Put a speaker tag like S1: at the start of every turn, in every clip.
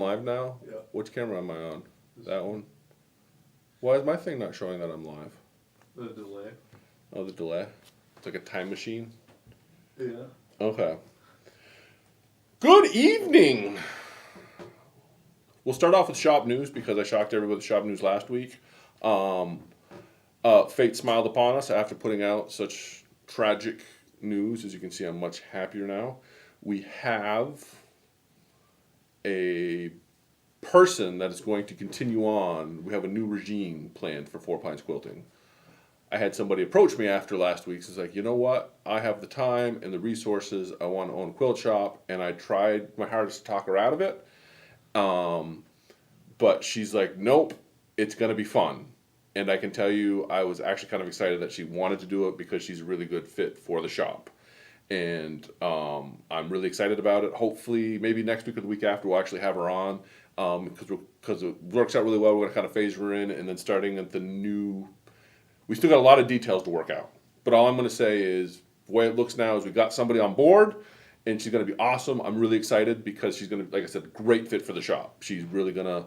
S1: Live now?
S2: Yeah.
S1: Which camera am I on? That one? Why is my thing not showing that I'm live?
S2: The delay.
S1: Oh, the delay. It's like a time machine.
S2: Yeah.
S1: Okay. Good evening. We'll start off with shop news because I shocked everybody with shop news last week. Fate smiled upon us after putting out such tragic news. As you can see, I'm much happier now. We have a person that is going to continue on. We have a new regime planned for Four Pines Quilting. I had somebody approach me after last week's. It's like, you know what? I have the time and the resources. I want to own a quilt shop, and I tried my hardest to talk her out of it. But she's like, nope, it's going to be fun. And I can tell you, I was actually kind of excited that she wanted to do it because she's a really good fit for the shop. And I'm really excited about it. Hopefully, maybe next week or the week after, we'll actually have her on because it works out really well. We're going to kind of phase her in, and then starting at the new. We still got a lot of details to work out. But all I'm going to say is the way it looks now is we got somebody on board, and she's going to be awesome. I'm really excited because she's going to, like I said, great fit for the shop. She's really going to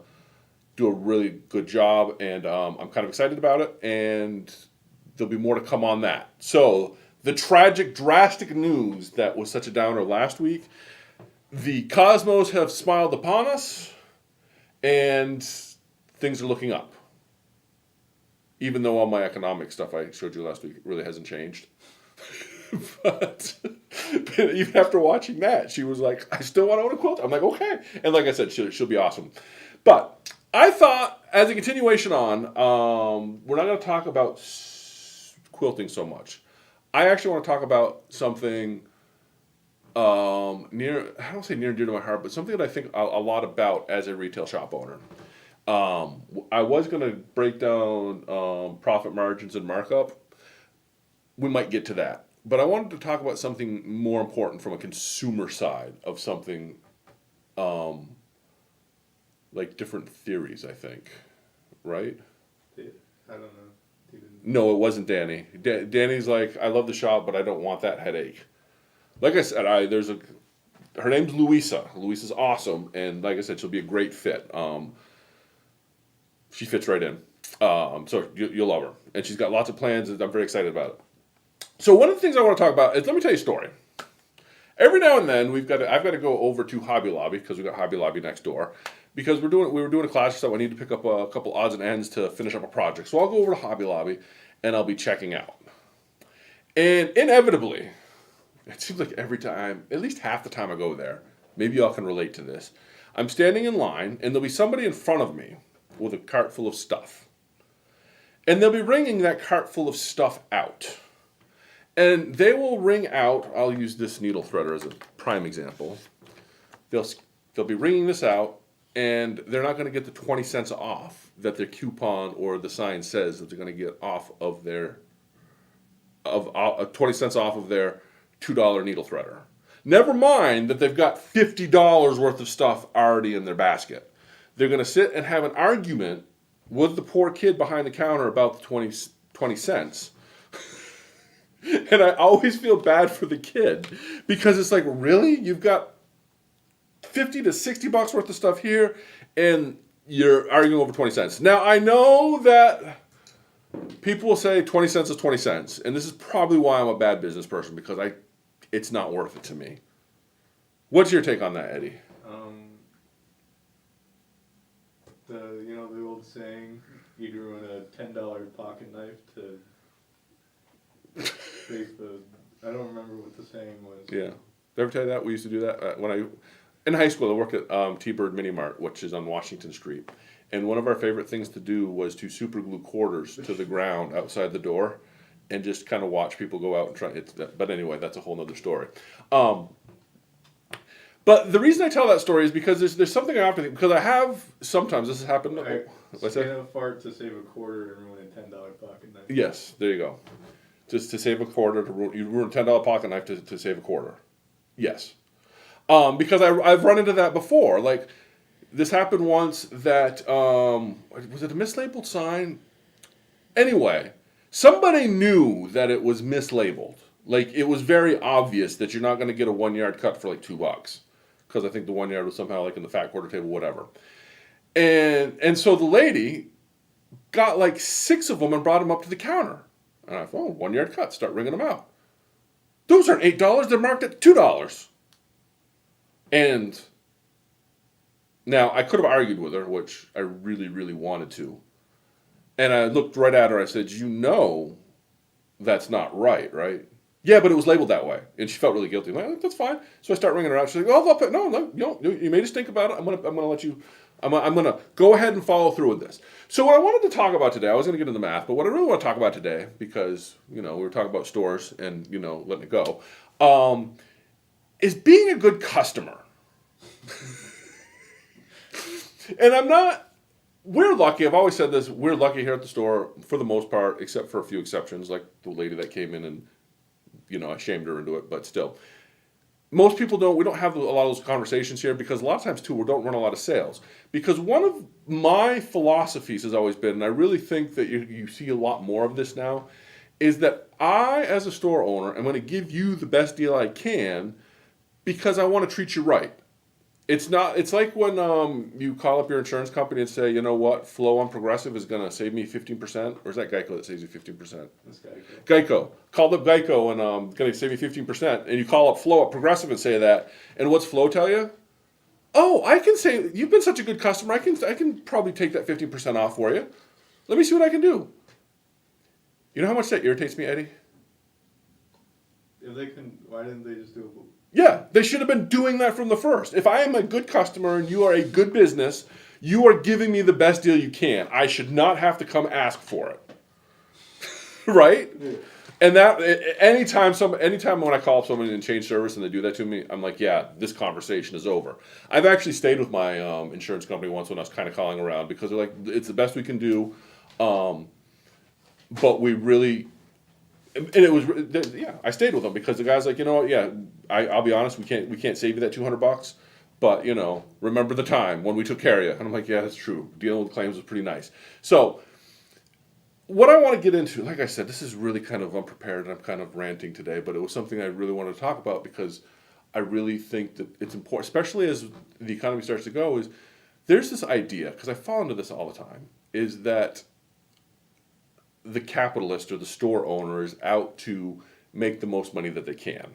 S1: do a really good job, and I'm kind of excited about it. And there'll be more to come on that. So the tragic, drastic news that was such a downer last week. The cosmos have smiled upon us, and things are looking up. Even though all my economic stuff I showed you last week really hasn't changed. but even after watching that, she was like, I still want to own a quilt. I'm like, okay. And like I said, she'll be awesome. But I thought, as a continuation on, we're not going to talk about quilting so much. I actually want to talk about something I don't say near and dear to my heart, but something that I think a lot about as a retail shop owner. I was going to break down profit margins and markup. We might get to that. But I wanted to talk about something more important from a consumer side of something like different theories, I think. Right?
S2: I don't know.
S1: No, it wasn't Danny. Danny's like, I love the shop, but I don't want that headache. Like I said, her name's Louisa. Louisa's awesome, and like I said, she'll be a great fit. She fits right in. So you'll love her, and she's got lots of plans, and I'm very excited about it. So one of the things I want to talk about is, let me tell you a story. Every now and then I've got to go over to Hobby Lobby because we got Hobby Lobby next door. Because we were doing a class, so I need to pick up a couple odds and ends to finish up a project. So I'll go over to Hobby Lobby, and I'll be checking out. And inevitably, it seems like every time, at least half the time I go there, maybe y'all can relate to this. I'm standing in line, and there'll be somebody in front of me with a cart full of stuff. And they'll be wringing that cart full of stuff out. And they will wring out, I'll use this needle threader as a prime example. They'll be wringing this out, and they're not going to get the 20 cents off that their coupon or the sign says that they're going to get off of their 20 cents off of their $2 needle threader. Never mind that they've got $50 worth of stuff already in their basket. They're going to sit and have an argument with the poor kid behind the counter about the 20 cents. And I always feel bad for the kid because it's like, really? You've got 50 to 60 bucks worth of stuff here, and you're arguing over 20 cents. Now, I know that people will say 20 cents is 20 cents, and this is probably why I'm a bad business person, because it's not worth it to me. What's your take on that, Eddie?
S2: The old saying, you'd ruin a $10 pocket knife to save the. I don't remember what the saying was.
S1: Yeah. Did I ever tell you that? We used to do that in high school. I worked at T-Bird Mini Mart, which is on Washington Street. And one of our favorite things to do was to super glue quarters to the ground outside the door and just kind of watch people go out and try. But anyway, that's a whole nother story. But the reason I tell that story is because there's something I have to think, because I have sometimes this has happened.
S2: What's that? A fart to save a quarter and ruin a $10 pocket knife.
S1: Yes, there you go. Just to save a quarter, you ruin a $10 pocket knife to save a quarter. Yes. Because I've run into that before. Like, this happened once that, was it a mislabeled sign? Anyway, somebody knew that it was mislabeled. Like, it was very obvious that you're not going to get a 1 yard cut for like $2. because I think the 1 yard was somehow like in the fat quarter table, whatever. And so the lady got like 6 of them and brought them up to the counter. And I thought, oh, 1 yard cut, start ringing them out. Those aren't $8, they're marked at $2. And now I could have argued with her, which I really, really wanted to. And I looked right at her, I said, you know that's not right, right? Yeah, but it was labeled that way. And she felt really guilty. I'm like, that's fine. So I start ringing her out. She's like, oh, no, you made us think about it. I'm gonna let you, I'm gonna go ahead and follow through with this. So what I wanted to talk about today, I was gonna get into the math, but what I really want to talk about today, because, we were talking about stores and, letting it go, is being a good customer. And we're lucky, I've always said this, we're lucky here at the store for the most part, except for a few exceptions, like the lady that came in and, I shamed her into it, but still. Most people we don't have a lot of those conversations here because a lot of times too, we don't run a lot of sales. Because one of my philosophies has always been, and I really think that you see a lot more of this now, is that I, as a store owner, am going to give you the best deal I can because I want to treat you right. It's like when you call up your insurance company and say, you know what, Flow on Progressive is going to save me 15%, or is that Geico that saves you 15%?
S2: That's Geico.
S1: Geico. Called up Geico and going to save you 15%, and you call up Flow at Progressive and say that, and what's Flow tell you? Oh, I can say, you've been such a good customer, I can probably take that 15% off for you. Let me see what I can do. You know how much that irritates me, Eddie?
S2: If they can, why didn't they just do it?
S1: Yeah, they should have been doing that from the first. If I am a good customer and you are a good business, you are giving me the best deal you can. I should not have to come ask for it. Right? Yeah. And that anytime when I call up somebody and change service and they do that to me, I'm like, yeah, this conversation is over. I've actually stayed with my insurance company once when I was kind of calling around because they're like, it's the best we can do, but we really. And it was, I stayed with them because the guy's like, you know what, yeah, I'll be honest, we can't save you that $200, but remember the time when we took care of you. And I'm like, yeah, that's true. Dealing with claims was pretty nice. So what I want to get into, like I said, this is really kind of unprepared and I'm kind of ranting today, but it was something I really wanted to talk about because I really think that it's important, especially as the economy starts to go, is there's this idea, because I fall into this all the time, is that the capitalist or the store owner is out to make the most money that they can.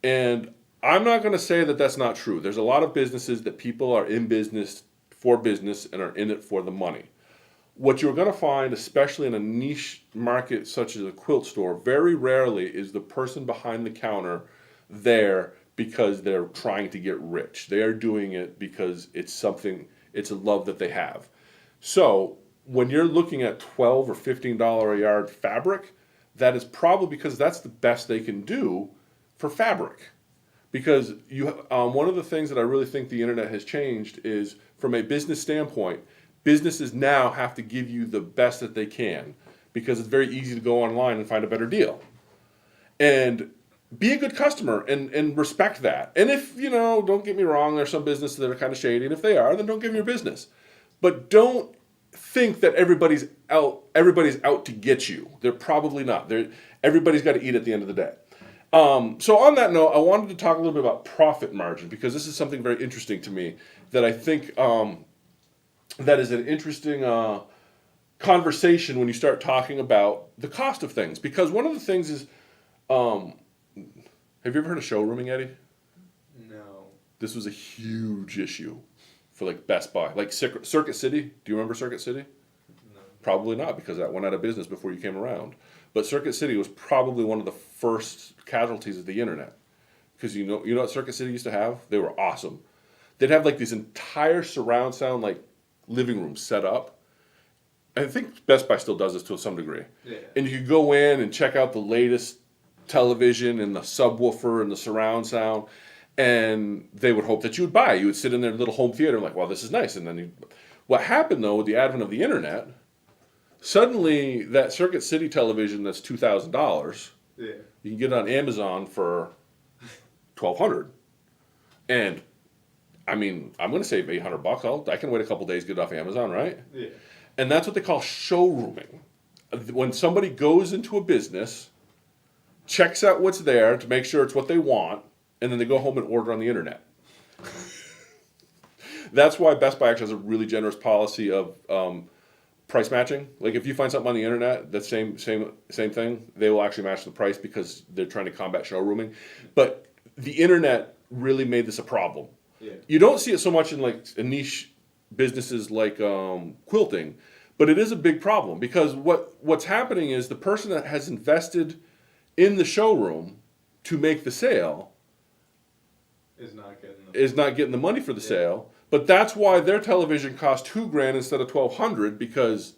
S1: And I'm not going to say that that's not true. There's a lot of businesses that people are in business for business and are in it for the money. What you're going to find, especially in a niche market such as a quilt store, very rarely is the person behind the counter there because they're trying to get rich. They are doing it because it's a love that they have. So when you're looking at $12 or $15 a yard fabric, that is probably because that's the best they can do for fabric. Because one of the things that I really think the internet has changed is, from a business standpoint, businesses now have to give you the best that they can because it's very easy to go online and find a better deal. And be a good customer and respect that. And if, don't get me wrong, there's some businesses that are kind of shady, and if they are, then don't give them your business. But don't think that everybody's out to get you. They're probably not. Everybody's got to eat at the end of the day. So on that note, I wanted to talk a little bit about profit margin because this is something very interesting to me that I think that is an interesting conversation when you start talking about the cost of things. Because one of the things is, have you ever heard of showrooming, Eddie?
S2: No.
S1: This was a huge issue for like Best Buy, like Circuit City. Do you remember Circuit City?
S2: No.
S1: Probably not, because that went out of business before you came around. But Circuit City was probably one of the first casualties of the internet. Because you know what Circuit City used to have? They were awesome. They'd have like these entire surround sound like living rooms set up. I think Best Buy still does this to some degree.
S2: Yeah.
S1: And you could go in and check out the latest television and the subwoofer and the surround sound. And they would hope that you would buy. You would sit in their little home theater and like, wow, this is nice. And then what happened though with the advent of the internet, suddenly that Circuit City television that's $2,000,
S2: yeah,
S1: you can get it on Amazon for $1,200. And I mean, I'm going to save $800. I can wait a couple days, get it off Amazon, right?
S2: Yeah.
S1: And that's what they call showrooming. When somebody goes into a business, checks out what's there to make sure it's what they want, and then they go home and order on the internet. That's why Best Buy actually has a really generous policy of price matching. Like if you find something on the internet, that same thing, they will actually match the price because they're trying to combat showrooming. But the internet really made this a problem.
S2: Yeah.
S1: You don't see it so much in like niche businesses like quilting, but it is a big problem because what's happening is the person that has invested in the showroom to make the sale
S2: Is not getting
S1: the money for the sale. But that's why their television cost $2,000 instead of $1,200 because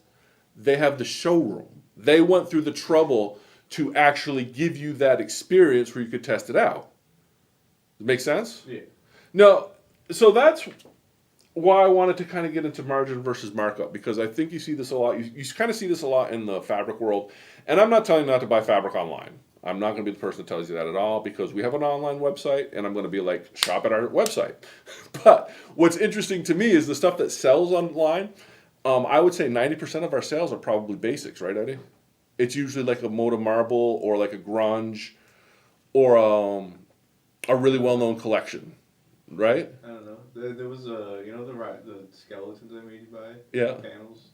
S1: they have the showroom. They went through the trouble to actually give you that experience where you could test it out. Does it make sense?
S2: Yeah.
S1: No, so that's why I wanted to kind of get into margin versus markup because I think you see this a lot. You kind of see this a lot in the fabric world. And I'm not telling you not to buy fabric online. I'm not going to be the person that tells you that at all because we have an online website and I'm going to be like, shop at our website. But what's interesting to me is the stuff that sells online. I would say 90% of our sales are probably basics, right, Eddie? It's usually like a Moda Marble or like a Grunge or a really well-known collection, right?
S2: I don't know. There was the skeletons I made you buy.
S1: Yeah.
S2: The panels.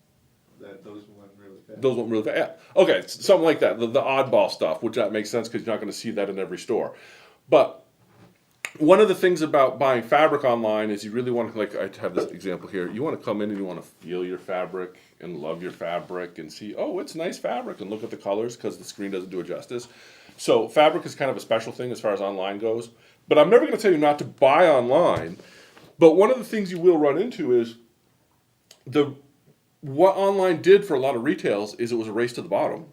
S2: Those went really fast.
S1: Those won't really. Yeah. Okay, something like that. The oddball stuff, which that makes sense because you're not going to see that in every store. But one of the things about buying fabric online is you really want to, like I have this example here. You want to come in and you want to feel your fabric and love your fabric and see, oh, it's nice fabric and look at the colors because the screen doesn't do it justice. So fabric is kind of a special thing as far as online goes. But I'm never going to tell you not to buy online. But one of the things you will run into is what online did for a lot of retails is it was a race to the bottom.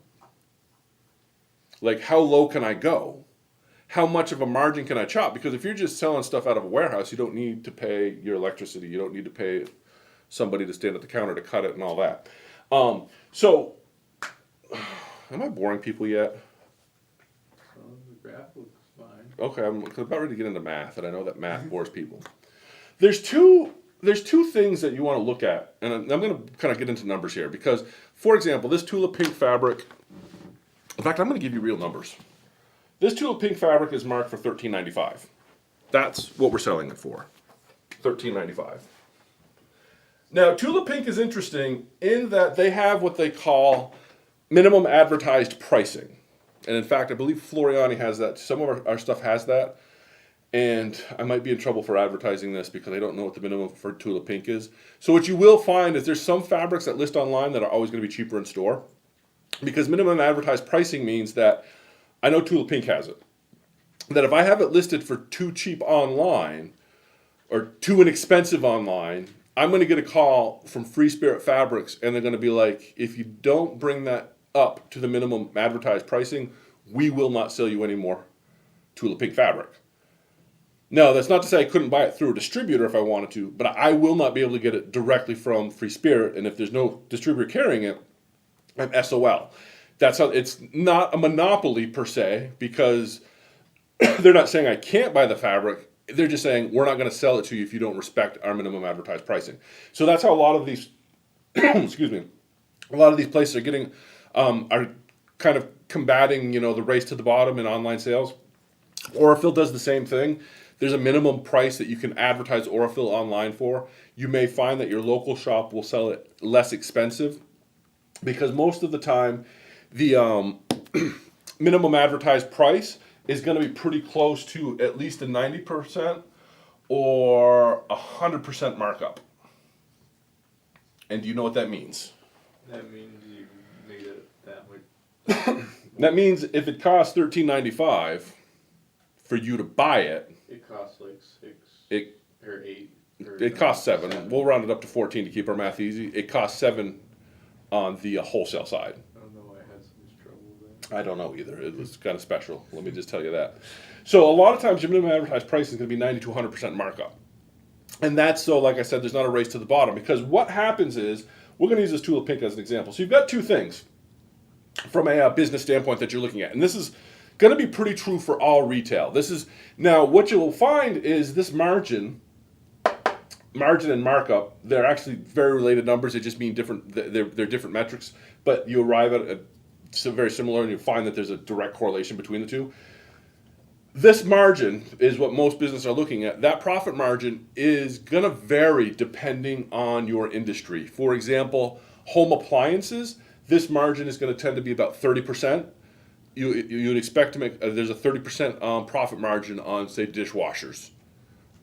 S1: Like, how low can I go? How much of a margin can I chop? Because if you're just selling stuff out of a warehouse, you don't need to pay your electricity. You don't need to pay somebody to stand at the counter to cut it and all that. So, am I boring people yet?
S2: The graph looks fine.
S1: Okay, I'm about ready to get into math, and I know that math bores people. There's two things that you want to look at, and I'm going to kind of get into numbers here because, for example, this Tulip Pink fabric. In fact, I'm going to give you real numbers. This Tulip Pink fabric is marked for $13.95. That's what we're selling it for, $13.95. Now, Tulip Pink is interesting in that they have what they call minimum advertised pricing, and in fact, I believe Floriani has that. Some of our stuff has that. And I might be in trouble for advertising this because I don't know what the minimum for Tulip Pink is. So what you will find is there's some fabrics that list online that are always going to be cheaper in store. Because minimum advertised pricing means that, I know Tulip Pink has it, that if I have it listed for too cheap online, or too inexpensive online, I'm going to get a call from Free Spirit Fabrics and they're going to be like, if you don't bring that up to the minimum advertised pricing, we will not sell you any more Tulip Pink fabric. No, that's not to say I couldn't buy it through a distributor if I wanted to, but I will not be able to get it directly from Free Spirit, and if there's no distributor carrying it, I'm SOL. That's how, it's not a monopoly per se, because they're not saying I can't buy the fabric, they're just saying we're not going to sell it to you if you don't respect our minimum advertised pricing. So that's how a lot of these, excuse me, a lot of these places are getting, are kind of combating, the race to the bottom in online sales. Aurifil does the same thing. There's a minimum price that you can advertise Aurifil online for. You may find that your local shop will sell it less expensive because most of the time the minimum advertised price is going to be pretty close to at least a 90% or 100% markup. And do you know what that means?
S2: That means you made it that much.
S1: That means if it costs $13.95 for you to buy it,
S2: it costs like 6
S1: it
S2: or 8.
S1: It costs $7. We'll round it up to 14 to keep our math easy. It costs $7 on the wholesale side.
S2: I don't know why I had so much trouble with that.
S1: I don't know either. It was kind of special. Let me just tell you that. So a lot of times your minimum advertised price is going to be 90 to 100% markup. And that's so, like I said, there's not a race to the bottom. Because what happens is, we're going to use this Tulip Pink as an example. So you've got two things from a business standpoint that you're looking at. And this is going to be pretty true for all retail. This is, now what you'll find is this margin and markup, they're actually very related numbers. They just mean different, they're different metrics. But you arrive at very similar and you find that there's a direct correlation between the two. this margin is what most businesses are looking at. That profit margin is going to vary depending on your industry. For example, home appliances, this margin is going to tend to be about 30%. You'd expect to make, there's a 30% profit margin on, say, dishwashers.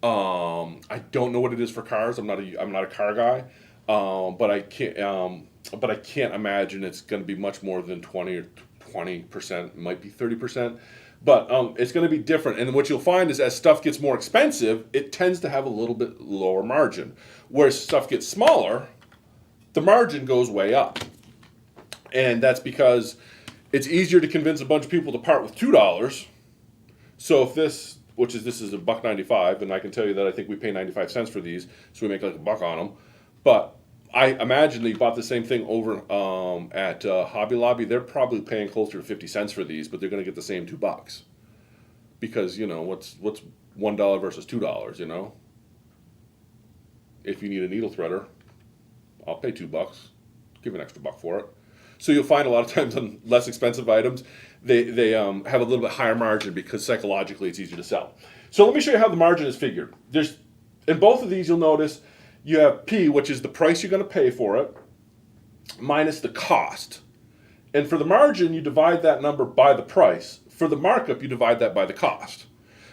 S1: I don't know what it is for cars. I'm not a car guy, but I can't imagine it's going to be much more than 20%. It might be 30%, but it's going to be different. And what you'll find is as stuff gets more expensive, it tends to have a little bit lower margin. Whereas stuff gets smaller, the margin goes way up, and that's because it's easier to convince a bunch of people to part with $2. So if this is $1.95, and I can tell you that I think we pay 95 cents for these, so we make like $1 on them. But I imagine that you bought the same thing over at Hobby Lobby. They're probably paying closer to 50 cents for these, but they're going to get the same $2 because what's $1 versus $2. If you need a needle threader, I'll pay $2. Give an extra $1 for it. So you'll find a lot of times on less expensive items, they have a little bit higher margin because psychologically it's easier to sell. So let me show you how the margin is figured. In both of these, you'll notice you have P, which is the price you're going to pay for it, minus the cost. And for the margin, you divide that number by the price. For the markup, you divide that by the cost.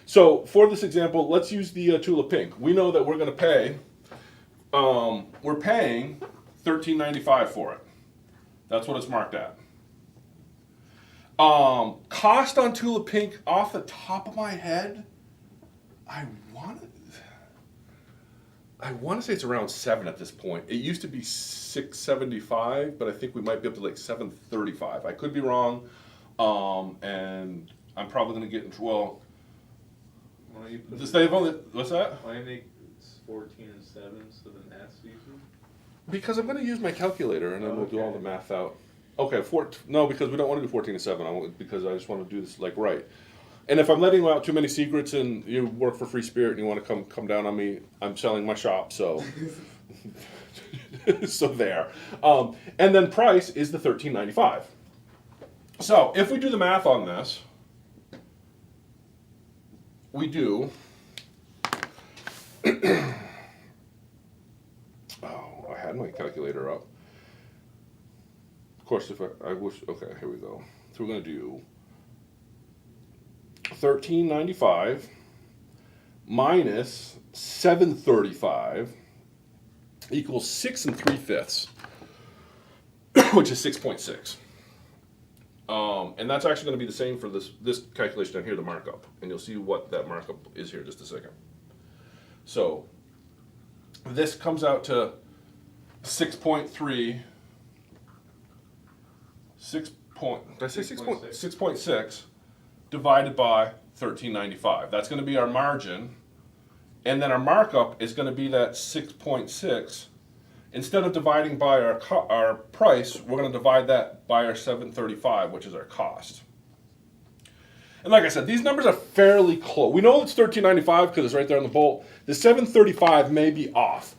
S1: So for this example, let's use the Tula Pink. We know that we're going to pay, we're paying $13.95 for it. That's what it's marked at. Cost on Tula Pink, off the top of my head, I want to say it's around 7 at this point. It used to be $6.75, but I think we might be up to like $7.35. I could be wrong, and I'm probably going to get in trouble. What's that?
S2: Why make 14 and 7 so the math's easier?
S1: Because I'm going to use my calculator, and then we'll do all the math out. Okay, no, because we don't want to do 14 and 7. Because I just want to do this like right. And if I'm letting out too many secrets, and you work for Free Spirit, and you want to come down on me, I'm selling my shop. So, so there. And then price is the $13.95. So if we do the math on this, we do. I had my calculator up. Of course, I wish. Okay, here we go. So we're going to do $13.95 minus $7.35 equals 6 3/5, which is 6.6. And that's actually going to be the same for this calculation down here, the markup, and you'll see what that markup is here in just a second. So this comes out to 6.3. 6.6 divided by $13.95. That's going to be our margin, and then our markup is going to be that 6.6. Instead of dividing by our price, we're going to divide that by our $7.35, which is our cost. And like I said, these numbers are fairly close. We know it's $13.95 because it's right there on the bolt. The $7.35 may be off.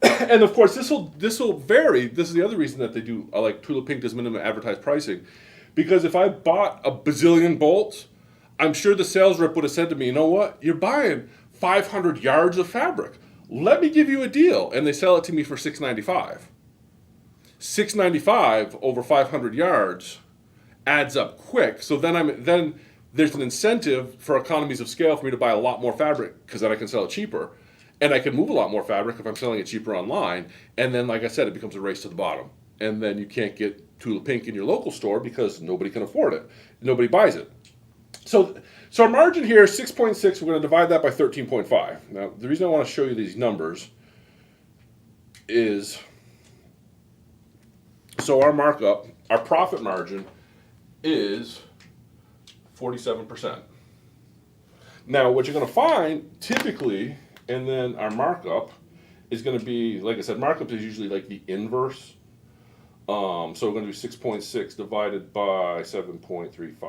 S1: And of course, this will vary. This is the other reason that they do, like Tula Pink does minimum advertised pricing. Because if I bought a bazillion bolts, I'm sure the sales rep would have said to me, you know what, you're buying 500 yards of fabric. Let me give you a deal. And they sell it to me for $6.95. $6.95 over 500 yards adds up quick. So then there's an incentive for economies of scale for me to buy a lot more fabric because then I can sell it cheaper. And I can move a lot more fabric if I'm selling it cheaper online. And then, like I said, it becomes a race to the bottom. And then you can't get Tula Pink in your local store because nobody can afford it. Nobody buys it. So our margin here is 6.6. We're going to divide that by 13.5. Now, the reason I want to show you these numbers is, so our markup, our profit margin is 47%. Now, what you're going to find typically, and then our markup is going to be, like I said, markup is usually like the inverse. So we're going to do 6.6 divided by 7.35.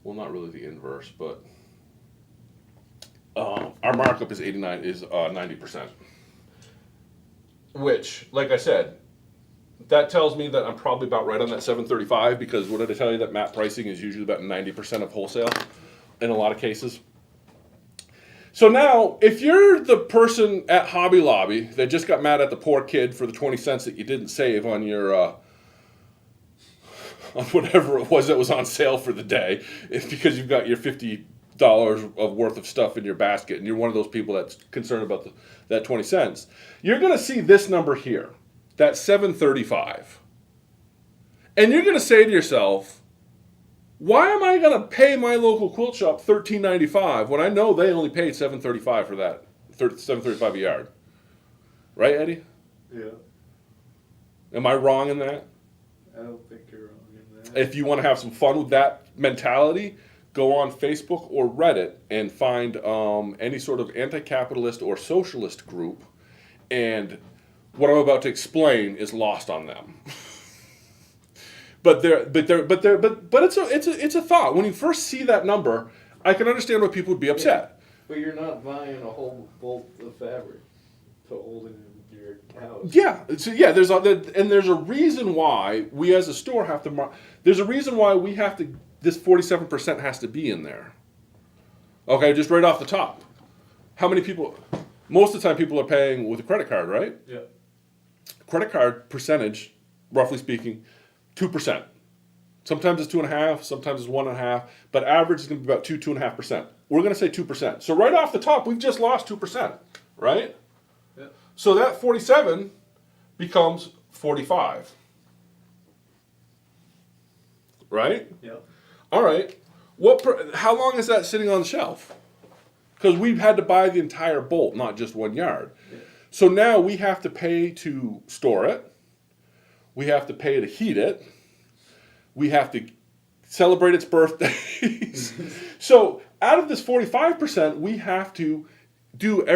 S1: Well, not really the inverse, but our markup is 90%. Which, like I said, that tells me that I'm probably about right on that 735 because what did I tell you that map pricing is usually about 90% of wholesale in a lot of cases. So now, if you're the person at Hobby Lobby that just got mad at the poor kid for the 20 cents that you didn't save on your on whatever it was that was on sale for the day, it's because you've got your $50 of worth of stuff in your basket, and you're one of those people that's concerned about that 20 cents, you're going to see this number here, that 735. And you're going to say to yourself, why am I going to pay my local quilt shop $13.95 when I know they only paid $7.35 for that, $7.35 a yard? Right, Eddie?
S2: Yeah,
S1: Am I wrong in that?
S2: I don't think you're wrong in that.
S1: If you want to have some fun with that mentality, go on Facebook or Reddit and find any sort of anti-capitalist or socialist group, and what I'm about to explain is lost on them. But it's a thought. When you first see that number, I can understand why people would be upset.
S2: But you're not buying a whole bolt of fabric to hold in your house.
S1: Yeah, so yeah, there's a reason why we as a store have to. There's a reason why we have to. This 47% has to be in there. Okay, just right off the top, how many people? Most of the time, people are paying with a credit card, right?
S2: Yeah.
S1: Credit card percentage, roughly speaking, 2%. Sometimes it's 2.5%, sometimes it's 1.5%, but average is going to be about 2.5%. We're going to say 2%. So right off the top, we've just lost 2%, right?
S2: Yeah.
S1: So that 47 becomes 45, right?
S2: Yeah.
S1: All right. How long is that sitting on the shelf? Because we've had to buy the entire bolt, not just 1 yard.
S2: Yeah.
S1: So now we have to pay to store it. We have to pay to heat it. We have to celebrate its birthdays. So out of this 45%, we have to do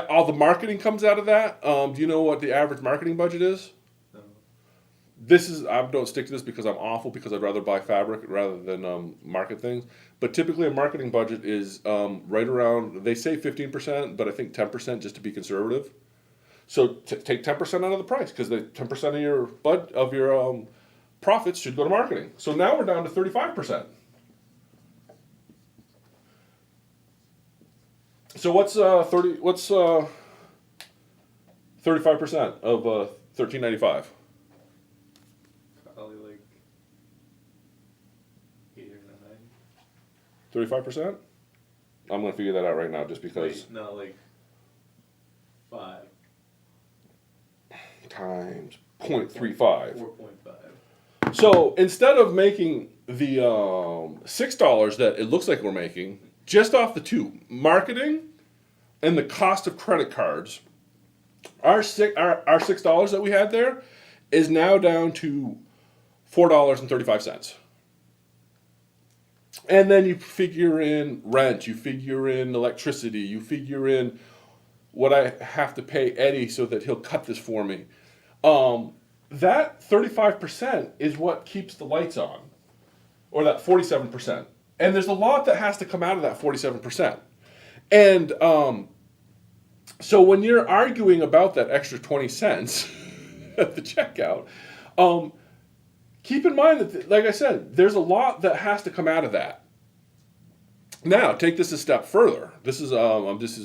S1: all the marketing comes out of that. Do you know what the average marketing budget is?
S2: No.
S1: I don't stick to this because I'm awful, because I'd rather buy fabric rather than market things. But typically a marketing budget is right around, they say 15%, but I think 10% just to be conservative. So take 10% out of the price, because the 10% of your profits should go to marketing. So now we're down to 35%. So what's 35% of $13.95?
S2: Probably like 8 or 9.
S1: 35%? I'm gonna figure that out right now, just because.
S2: Wait, no, like 5.
S1: Times 0.35.
S2: 4.5.
S1: So instead of making the $6 that it looks like we're making, just off the two, marketing and the cost of credit cards, our $6 that we had there is now down to $4.35. And then you figure in rent, you figure in electricity, you figure in what I have to pay Eddie so that he'll cut this for me. That 35% is what keeps the lights on, or that 47%. And there's a lot that has to come out of that 47%. And so when you're arguing about that extra 20 cents at the checkout, keep in mind that, like I said, there's a lot that has to come out of that. Now, take this a step further. This is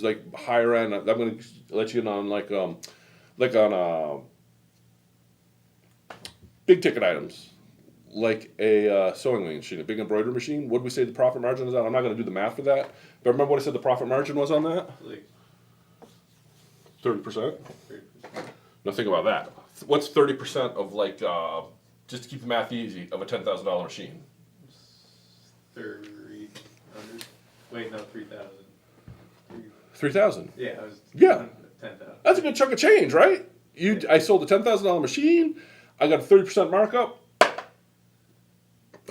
S1: like higher end. I'm going to let you in on like on big ticket items, like a sewing machine, a big embroidery machine. What did we say the profit margin is on? I'm not going to do the math for that, but remember what I said the profit margin was on that?
S2: Like
S1: 30%.
S2: 30%.
S1: Now think about that. What's 30% of like just to keep the math easy of a $10,000 machine?
S2: 300. Wait, no, 3,000.
S1: 3,000.
S2: Yeah, I was.
S1: Yeah.
S2: 10,000.
S1: That's a good chunk of change, right? I sold a $10,000 machine. I got a 30% markup.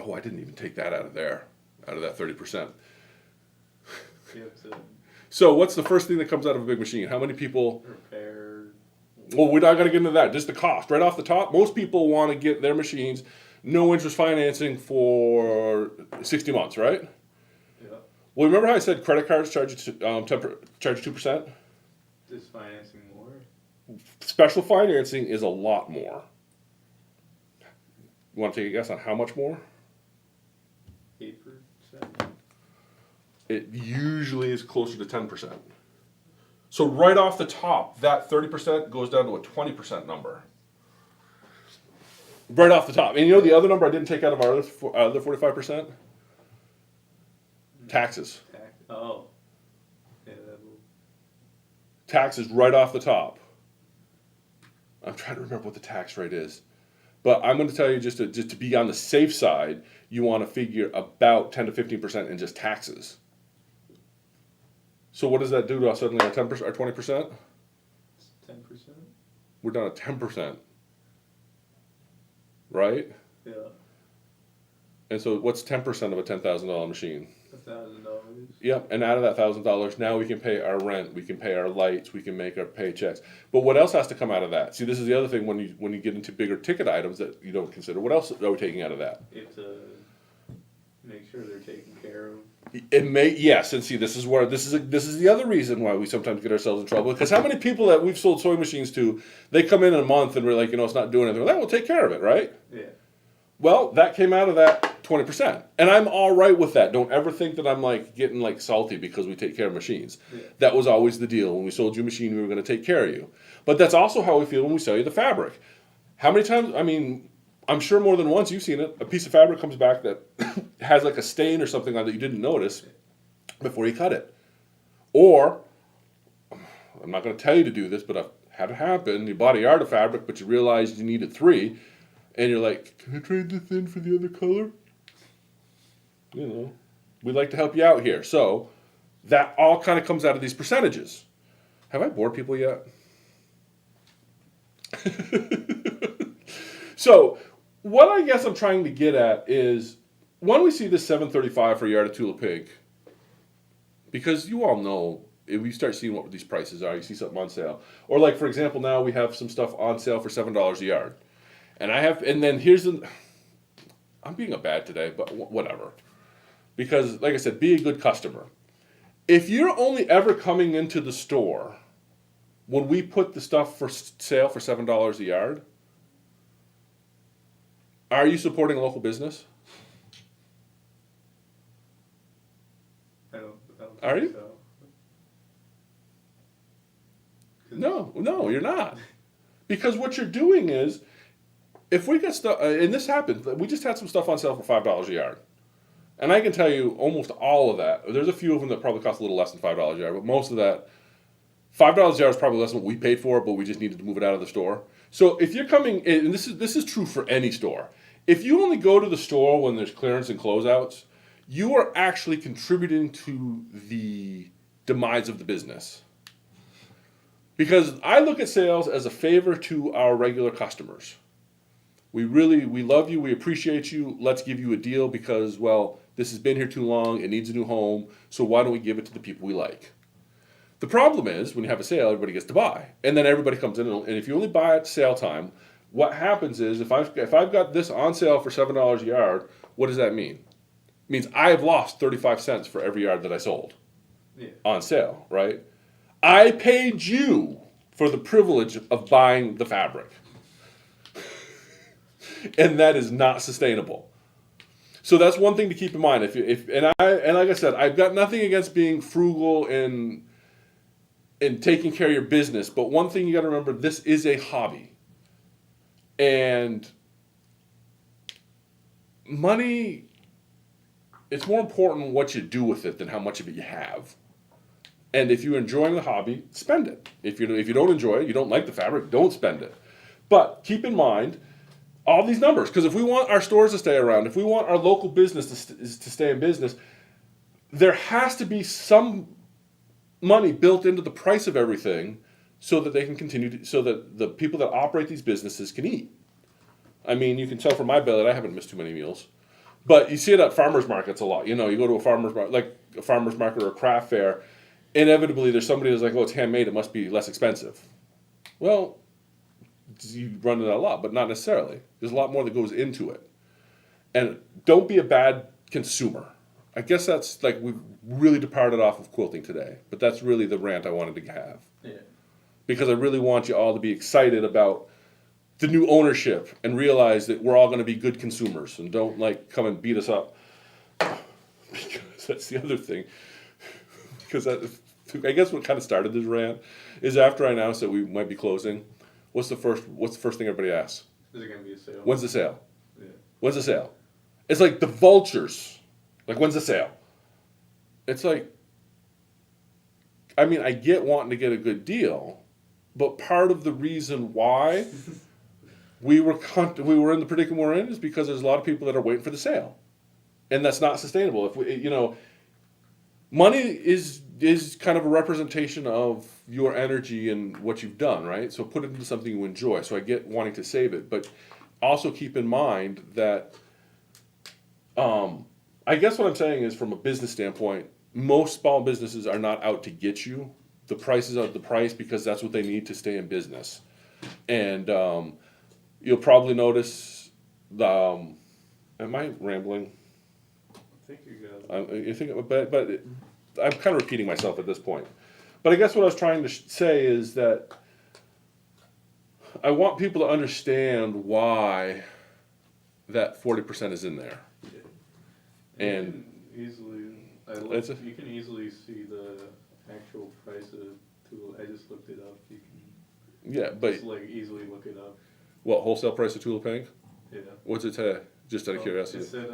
S1: Oh, I didn't even take that out of there, out of that 30%.
S2: Yep, so
S1: So what's the first thing that comes out of a big machine? How many people?
S2: repair.
S1: Well, we're not going to get into that. Just the cost, right off the top. Most people want to get their machines no interest financing for 60 months, right?
S2: Yeah.
S1: Well, remember how I said credit cards charge 2%?
S2: Is financing more?
S1: Special financing is a lot more. You want to take a guess on how much more?
S2: 8%.
S1: It usually is closer to 10%. So right off the top, that 30% goes down to a 20% number. Right off the top. And you know the other number I didn't take out of our other 45%? Taxes.
S2: Oh. Yeah, that will.
S1: Taxes right off the top. I'm trying to remember what the tax rate is. But I'm going to tell you just to be on the safe side, you want to figure about 10 to 15% in just taxes. So what does that do to us suddenly? Our 10% or 20%?
S2: It's 10%.
S1: We're down at 10%. Right?
S2: Yeah.
S1: And so what's 10% of a $10,000 machine?
S2: $1,000.
S1: Yep, and out of that $1,000, now we can pay our rent, we can pay our lights, we can make our paychecks. But what else has to come out of that? See, this is the other thing when you get into bigger ticket items that you don't consider. What else are we taking out of that?
S2: You have to make sure they're taken care of.
S1: It may yes, and see this is the other reason why we sometimes get ourselves in trouble. Because how many people that we've sold sewing machines to, they come in a month and we're like, it's not doing anything. Well, we'll take care of it, right?
S2: Yeah.
S1: Well, that came out of that 20%. And I'm all right with that. Don't ever think that I'm like getting like salty because we take care of machines.
S2: Yeah.
S1: That was always the deal. When we sold you a machine, we were going to take care of you. But that's also how we feel when we sell you the fabric. How many times, I'm sure more than once you've seen it, a piece of fabric comes back that has like a stain or something on it that you didn't notice before you cut it. Or, I'm not going to tell you to do this, but I've had it happen. You bought a yard of fabric, but you realized you needed 3. And you're like, can I trade this in for the other color? We'd like to help you out here. So that all kind of comes out of these percentages. Have I bored people yet? So what I guess I'm trying to get at is when we see this $735 for a yard of Tula pig, because you all know if you start seeing what these prices are, you see something on sale. Or like, for example, now we have some stuff on sale for $7 a yard. And then I'm being a bad today, but whatever. Because, like I said, be a good customer. If you're only ever coming into the store when we put the stuff for sale for $7 a yard, are you supporting a local business?
S2: I don't
S1: Are
S2: think
S1: you?
S2: so.
S1: No, you're not. Because what you're doing is, if we get stuff, and this happened, we just had some stuff on sale for $5 a yard. And I can tell you almost all of that. There's a few of them that probably cost a little less than $5 a yard, but most of that, $5 a yard is probably less than what we paid for it, but we just needed to move it out of the store. So if you're coming in, and this is true for any store, if you only go to the store when there's clearance and closeouts, you are actually contributing to the demise of the business. Because I look at sales as a favor to our regular customers. We love you, we appreciate you, let's give you a deal because, well, this has been here too long, it needs a new home, so why don't we give it to the people we like? The problem is, when you have a sale, everybody gets to buy. And then everybody comes in, and if you only buy at sale time, what happens is, if I've got this on sale for $7 a yard, what does that mean? It means I have lost 35 cents for every yard that I sold on sale, right? I paid you for the privilege of buying the fabric. And that is not sustainable. So that's one thing to keep in mind. And like I said, I've got nothing against being frugal and taking care of your business, but one thing you got to remember: this is a hobby, and money. It's more important what you do with it than how much of it you have. And if you're enjoying the hobby, spend it. If you don't enjoy it, you don't like the fabric, don't spend it. But keep in mind all these numbers, because if we want our stores to stay around, if we want our local business to stay in business, there has to be some money built into the price of everything so that they can continue so that the people that operate these businesses can eat. I mean, you can tell from my belly that I haven't missed too many meals. But you see it at farmers markets a lot. You go to a farmer's market, like a farmer's market or a craft fair, inevitably there's somebody who's like, oh, it's handmade, it must be less expensive. Well, you run into that a lot, but not necessarily. There's a lot more that goes into it. And don't be a bad consumer. I guess that's like we've really departed off of quilting today, but that's really the rant I wanted to have.
S2: Yeah.
S1: Because I really want you all to be excited about the new ownership and realize that we're all going to be good consumers and don't like come and beat us up. Because that's the other thing. Because I guess what kind of started this rant is after I announced that we might be closing. What's the first thing everybody asks?
S2: Is it gonna be a sale?
S1: When's the sale?
S2: Yeah.
S1: When's the sale? It's like the vultures. Like, when's the sale? It's like, I mean, I get wanting to get a good deal, but part of the reason why we were in the predicament we're in is because there's a lot of people that are waiting for the sale, and that's not sustainable. If we, money is kind of a representation of your energy and what you've done, right? So put it into something you enjoy. So I get wanting to save it, but also keep in mind that I guess what I'm saying is, from a business standpoint, most small businesses are not out to get you. The price is the price because that's what they need to stay in business. And you'll probably notice am I rambling?
S2: I think you got it.
S1: You think, but I'm kind of repeating myself at this point. But I guess what I was trying to say is that I want people to understand why that 40% is in there. And
S2: you can easily, you can easily see the actual price of tool. I just looked it up. You can
S1: yeah, but
S2: just like easily look it up.
S1: what wholesale price of Tulip Pink?
S2: Yeah.
S1: What's it say? Just out of curiosity.
S2: It said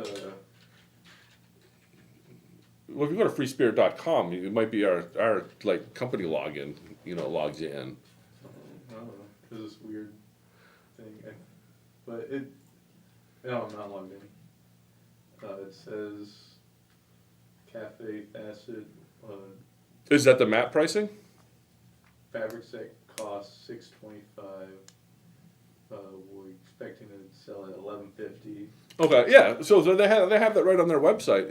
S1: Well, if you go to freespirit.com, it might be our like company login. Logs you in.
S2: I don't know, because this weird thing. But it. No, I'm not logged in. It says Cafe Facet
S1: Is that the map pricing?
S2: fabric set cost $6.25. We're expecting to sell at $11.50.
S1: Okay, yeah. So they have that right on their website.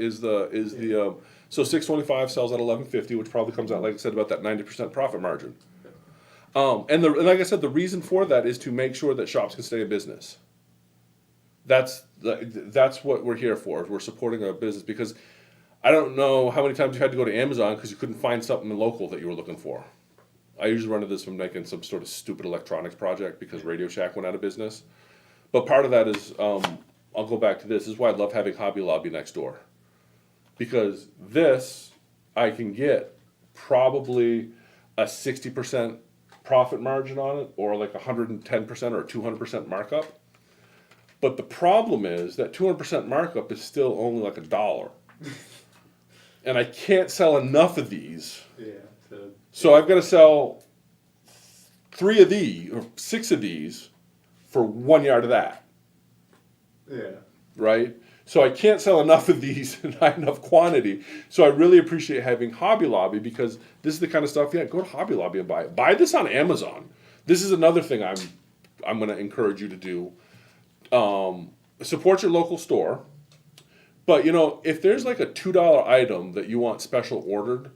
S1: So $6.25 sells at $11.50, which probably comes out, like I said, about that 90% profit margin. And like I said, the reason for that is to make sure that shops can stay in business. That's what we're here for. We're supporting a business because I don't know how many times you had to go to Amazon because you couldn't find something local that you were looking for. I usually run into this from making some sort of stupid electronics project because Radio Shack went out of business. But part of that is, I'll go back to this. This is why I love having Hobby Lobby next door. Because this, I can get probably a 60% profit margin on it, or like 110% or 200% markup. But the problem is that 200% markup is still only like $1. And I can't sell enough of these.
S2: Yeah.
S1: So I've got to sell 3 of these, or 6 of these, for 1 yard of that.
S2: Yeah.
S1: Right? So I can't sell enough of these in high enough quantity. So I really appreciate having Hobby Lobby because this is the kind of stuff, go to Hobby Lobby and buy it. Buy this on Amazon. This is another thing I'm going to encourage you to do. Support your local store. But, if there's like a $2 item that you want special ordered,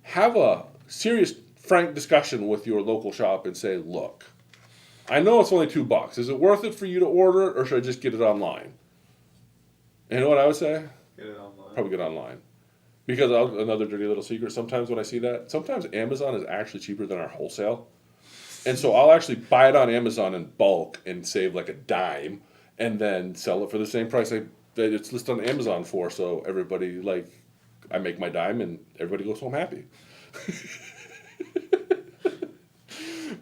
S1: have a serious, frank discussion with your local shop and say, look, I know it's only $2. Is it worth it for you to order it, or should I just get it online? And you know what I would say?
S2: Get it online.
S1: Probably get online. Because another dirty little secret, sometimes when I see that, sometimes Amazon is actually cheaper than our wholesale. And so I'll actually buy it on Amazon in bulk and save like a dime and then sell it for the same price that it's listed on Amazon for. So everybody, I make my dime and everybody goes home happy.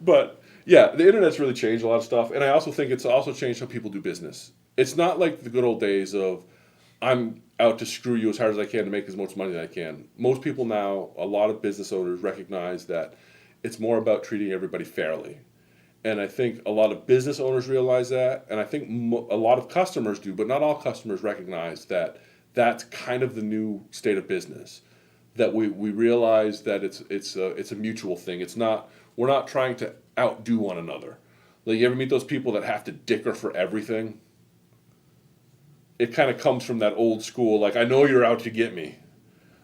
S1: But yeah, the internet's really changed a lot of stuff. And I also think it's also changed how people do business. It's not like the good old days of I'm out to screw you as hard as I can to make as much money as I can. Most people now, a lot of business owners recognize that it's more about treating everybody fairly. And I think a lot of business owners realize that, and I think a lot of customers do, but not all customers recognize that that's kind of the new state of business. That we realize that it's a mutual thing. We're not trying to outdo one another. Like, you ever meet those people that have to dicker for everything? It kind of comes from that old school, like, I know you're out to get me.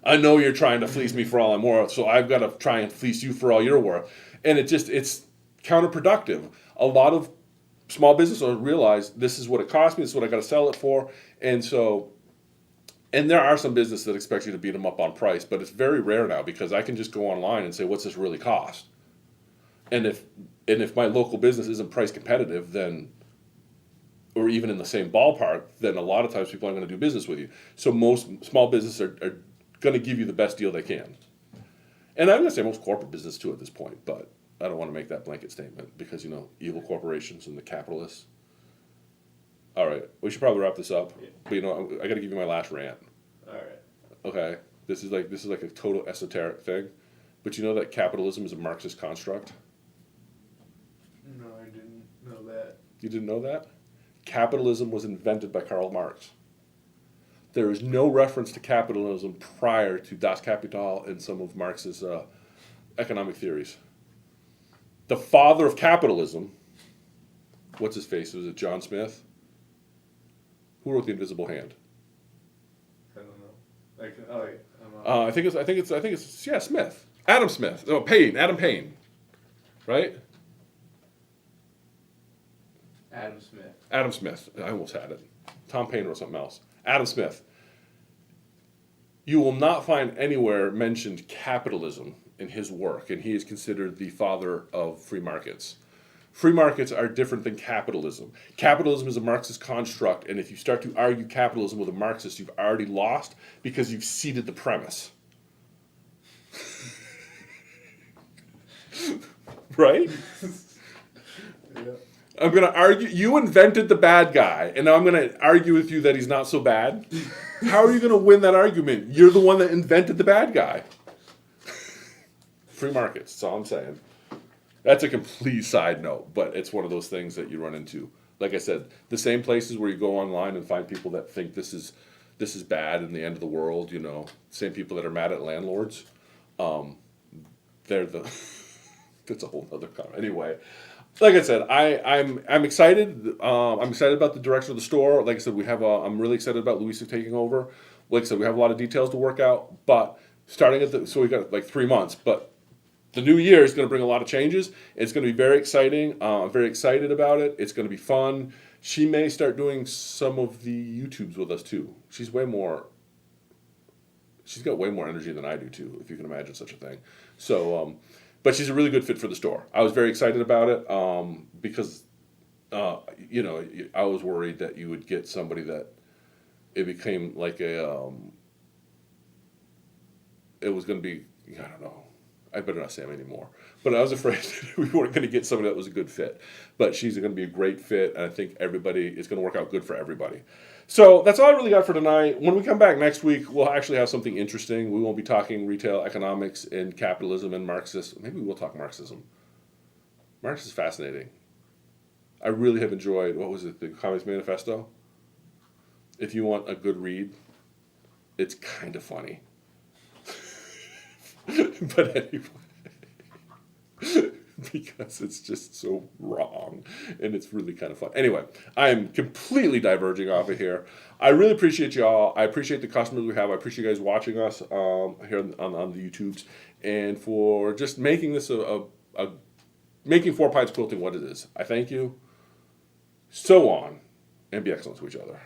S1: I know you're trying to fleece me for all I'm worth, so I've got to try and fleece you for all you're worth. And it's counterproductive. A lot of small business owners realize this is what it costs me, this is what I got to sell it for. And there are some businesses that expect you to beat them up on price, but it's very rare now because I can just go online and say, what's this really cost? And if And if my local business isn't price competitive, then, or even in the same ballpark, then a lot of times people aren't going to do business with you. So most small businesses are going to give you the best deal they can. And I'm going to say most corporate business too at this point, but I don't want to make that blanket statement because, evil corporations and the capitalists. All right, we should probably wrap this up.
S2: Yeah.
S1: But I got to give you my last rant.
S2: All right.
S1: Okay, this is like a total esoteric thing, but you know that capitalism is a Marxist construct.
S2: No, I didn't know that.
S1: You didn't know that? Capitalism was invented by Karl Marx. There is no reference to capitalism prior to Das Kapital and some of Marx's economic theories. The father of capitalism, what's his face? Was it John Smith? Who wrote The Invisible Hand?
S2: I don't know. I'm
S1: I think it's Smith. Adam Smith. Oh, Payne. Adam Payne. Right?
S2: Adam Smith.
S1: Adam Smith. I almost had it. Tom Paine wrote something else. Adam Smith. You will not find anywhere mentioned capitalism in his work, and he is considered the father of free markets. Free markets are different than capitalism. Capitalism is a Marxist construct, and if you start to argue capitalism with a Marxist, you've already lost because you've ceded the premise. Right?
S2: Yeah.
S1: I'm going to argue, you invented the bad guy, and now I'm going to argue with you that he's not so bad. How are you going to win that argument? You're the one that invented the bad guy. Free markets, that's all I'm saying. That's a complete side note, but it's one of those things that you run into. Like I said, the same places where you go online and find people that think this is bad and the end of the world, same people that are mad at landlords. They're the that's a whole other comment. Anyway, like I said, I'm excited. I'm excited about the direction of the store. Like I said, I'm really excited about Louisa taking over. Like I said, we have a lot of details to work out, but so we got like 3 months, but the new year is going to bring a lot of changes. It's going to be very exciting. I'm very excited about it. It's going to be fun. She may start doing some of the YouTubes with us too. She's got way more energy than I do too, if you can imagine such a thing. So, but she's a really good fit for the store. I was very excited about it because, I was worried that you would get somebody that it became like it was going to be, I don't know. I better not say him anymore. But I was afraid that we weren't going to get somebody that was a good fit. But she's going to be a great fit, and I think everybody is going to work out good for everybody. So that's all I really got for tonight. When we come back next week, we'll actually have something interesting. We won't be talking retail economics and capitalism and Marxist. Maybe we'll talk Marxism. Marx is fascinating. I really have enjoyed, the Communist Manifesto? If you want a good read, it's kind of funny. But anyway, because it's just so wrong and it's really kind of fun. Anyway, I am completely diverging off of here. I really appreciate y'all. I appreciate the customers we have. I appreciate you guys watching us here on the YouTubes and for just making this making Four Pints Quilting what it is. I thank you. So on, and be excellent to each other.